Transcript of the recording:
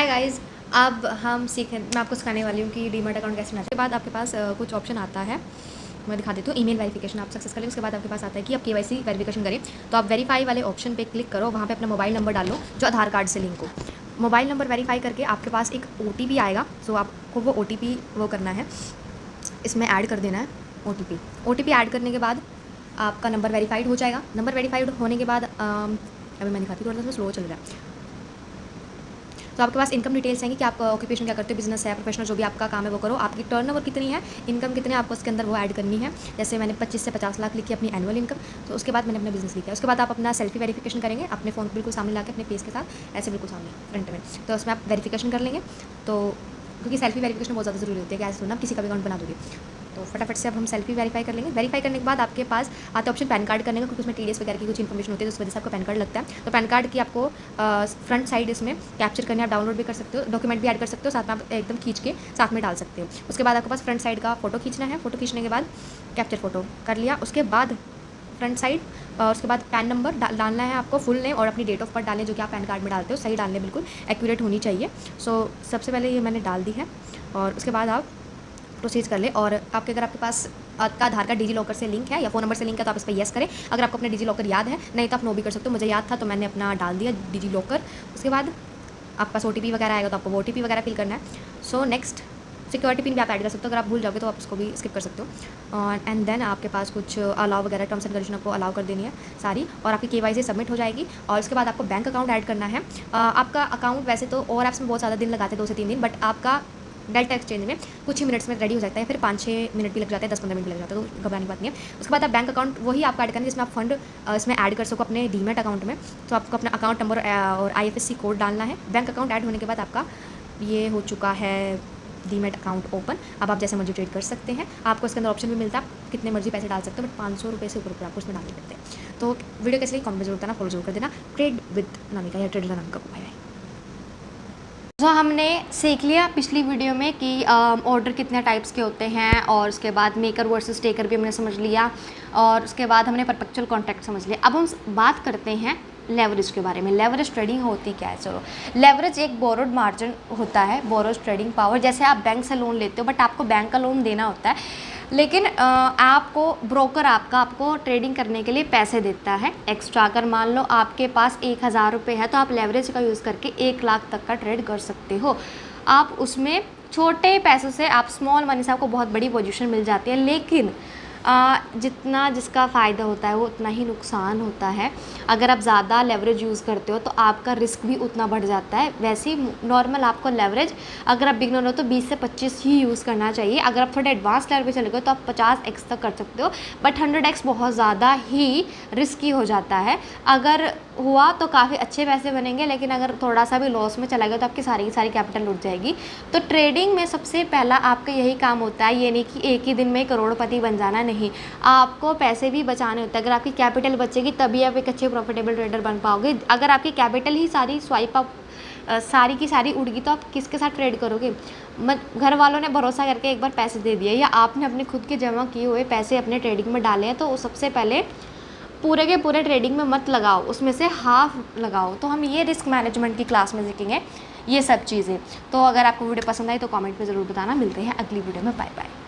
Guys, अब मैं आपको सिखाने वाली हूँ कि डीमैट अकाउंट कैसे बनाना है। उसके बाद आपके पास कुछ ऑप्शन आता है, मैं दिखा देती हूँ। ईमेल वेरिफिकेशन आप सक्सेस कर लें, उसके बाद आपके पास आता है कि आप केवाईसी वेरिफिकेशन करें। तो आप वेरीफाई वाले ऑप्शन पे क्लिक करो, वहाँ पे अपना मोबाइल नंबर डालो जो आधार कार्ड से लिंक हो। मोबाइल नंबर वेरीफाई करके आपके पास एक ओटीपी आएगा, सो आपको वो ओटीपी वो करना है, इसमें ऐड कर देना है ओटीपी ऐड करने के बाद आपका नंबर वेरीफाइड हो जाएगा। नंबर वेरीफाइड होने के बाद अभी मैं दिखाती हूँ, थोड़ा सा स्लो चल रहा है। तो आपके पास इनकम डिटेल्स आएंगी कि आप ऑक्यूपेशन क्या करते हो, बिजनेस है, प्रोफेशनल, जो भी आपका काम है वो करो। आपकी टर्नओवर कितनी है, इनकम कितनी है, आपको उसके अंदर वो ऐड करनी है। जैसे मैंने 25 से 50 लाख लिखी अपनी एनुअल इनकम, तो उसके बाद मैंने अपना बिजनेस लिखा है। उसके बाद आप अपना सेल्फी वेरिफिकेशन करेंगे, अपने फ़ोन बिल्कुल सामने ला के अपने फेस के साथ ऐसे बिल्कुल सामने फ्रंट में, तो उसमें आप वेरिफिकेशन कर लेंगे। तो क्योंकि सेल्फी वेरिफिकेशन बहुत ज़्यादा जरूरी होती है कि ऐसे ना किसी का भी अकाउंट बना दोगे, तो फटाफट से अब हम सेल्फी वेरीफाई कर लेंगे। वेरीफाई करने के बाद आपके पास आता है ऑप्शन पैन कार्ड करने का, क्योंकि उसमें टीडीएस वगैरह की कुछ इन्फॉर्मेशन होती है, तो उस वजह से आपको पैन कार्ड लगता है। तो पैन कार्ड की आपको फ्रंट साइड इसमें कैप्चर करने, आप डाउनलोड भी कर सकते हो, डॉक्यूमेंट भी ऐड कर सकते हो, साथ में आप एकदम खींच के साथ में डाल सकते हो। उसके बाद आपके पास फ्रंट साइड का फोटो खींचना है, फोटो खींचने के बाद कैप्चर फोटो कर लिया, उसके बाद फ्रंट साइड, और उसके बाद पैन नंबर डालना है आपको, फुल नेम और अपनी डेट ऑफ बर्थ डालें जो कि आप पैन कार्ड में डालते हो, सही डालने, बिल्कुल एक्यूरेट होनी चाहिए। सो सबसे पहले ये मैंने डाल दी है, और उसके बाद आप प्रोसीज कर ले। और अगर आपके पास आपका आधार कार्ड डिजी लॉकर से लिंक है या फ़ोन नंबर से लिंक है तो आप इस पर येस करें। अगर आपको अपना डिजी लॉकर याद है, नहीं तो आप नो भी कर सकते हो। मुझे याद था तो मैंने अपना डाल दिया डिजी लॉकर। उसके बाद आपके पास ओटीपी वगैरह आएगा, तो आपको ओटीपी वगैरह फिल करना है। सो नेक्स्ट सिक्योरिटी पिन भी आप ऐड कर सकते हो, अगर आप भूल जाओगे तो आप उसको भी स्किप कर सकते हो। एंड देन आपके पास कुछ अलाउ वगैरह टर्म्स एंड कंडीशन आपको अलाउ कर देनी है सारी, और आपकी केवाईसी सबमिट हो जाएगी। और उसके बाद आपको बैंक अकाउंट ऐड करना है। आपका अकाउंट वैसे तो और ऐप्स में बहुत ज़्यादा दिन लगाते हैं, 2 से 3 दिन, बट आपका डेल्टा एक्सचेंज में कुछ ही मिनट्स में रेडी हो जाता है, फिर 5-6 मिनट भी लग जाते हैं, 10-15 मिनट भी लग जाते हैं, तो घबराने की बात नहीं है। उसके बाद आप बैंक अकाउंट वही आपका ऐड करना है जिसमें आप फंड इसमें ऐड कर सको अपने डीमैट अकाउंट में। तो आपको अपना अकाउंट नंबर और IFSC कोड डालना है। बैंक अकाउंट ऐड होने के बाद आपका ये हो चुका है डीमैट अकाउंट ओपन। अब आप जैसे मर्जी ट्रेड कर सकते हैं, आपको इसके अंदर ऑप्शन भी मिलता है, आप कितने मर्जी पैसे डाल सकते हो, बट 500 रुपये से ऊपर आपको उसमें डालने पड़ते हैं। तो वीडियो कैसे कमेंट जरूर करना, फॉलो जरूर कर देना। ट्रेड विद नामिका या ट्रेडर नामिका को। Bye bye. तो हमने सीख लिया पिछली वीडियो में कि ऑर्डर कितने टाइप्स के होते हैं, और उसके बाद मेकर वर्सेस टेकर भी हमने समझ लिया, और उसके बाद हमने परपेचुअल कॉन्ट्रैक्ट समझ लिया। अब हम बात करते हैं लेवरेज के बारे में। लेवरेज ट्रेडिंग होती क्या है? चलो, लेवरेज एक बोरोड मार्जिन होता है, बोरोड ट्रेडिंग पावर। जैसे आप बैंक से लोन लेते हो, बट आपको बैंक का लोन देना होता है, लेकिन आपको ब्रोकर आपको ट्रेडिंग करने के लिए पैसे देता है एक्स्ट्रा। अगर मान लो आपके पास 1000 रुपये है, तो आप लेवरेज का यूज़ करके 1 लाख तक का ट्रेड कर सकते हो। आप उसमें छोटे पैसों से, आप स्मॉल मनी से आपको बहुत बड़ी पोजीशन मिल जाती है, लेकिन जितना जिसका फ़ायदा होता है वो उतना ही नुकसान होता है। अगर आप ज़्यादा लेवरेज यूज़ करते हो तो आपका रिस्क भी उतना बढ़ जाता है। वैसे ही नॉर्मल आपको लेवरेज, अगर आप बिगनर हो तो 20 से 25 ही यूज़ करना चाहिए। अगर आप थोड़े एडवांस लेवल पे चले गए तो आप 50x तक कर सकते हो, बट 100x बहुत ज़्यादा ही रिस्की हो जाता है। अगर हुआ तो काफ़ी अच्छे पैसे बनेंगे, लेकिन अगर थोड़ा सा भी लॉस में चला गया तो आपकी सारी की सारी कैपिटल लुट जाएगी। तो ट्रेडिंग में सबसे पहला आपका यही काम होता है, ये नहीं कि एक ही दिन में करोड़पति बन जाना, नहीं, आपको पैसे भी बचाने होते हैं। अगर आपकी कैपिटल बचेगी तभी आप एक अच्छे प्रॉफिटेबल ट्रेडर बन पाओगे। अगर आपकी कैपिटल ही सारी स्वाइप अप सारी की सारी उड़ गई तो आप किसके साथ ट्रेड करोगे? घर वालों ने भरोसा करके एक बार पैसे दे दिए, या आपने अपने खुद के जमा किए हुए पैसे अपने ट्रेडिंग में डाले हैं, तो सबसे पहले पूरे के पूरे ट्रेडिंग में मत लगाओ, उसमें से हाफ लगाओ। तो हम ये रिस्क मैनेजमेंट की क्लास में सीखेंगे ये सब चीज़ें। तो अगर आपको वीडियो पसंद आई तो कमेंट में ज़रूर बताना। मिलते हैं अगली वीडियो में। Bye bye.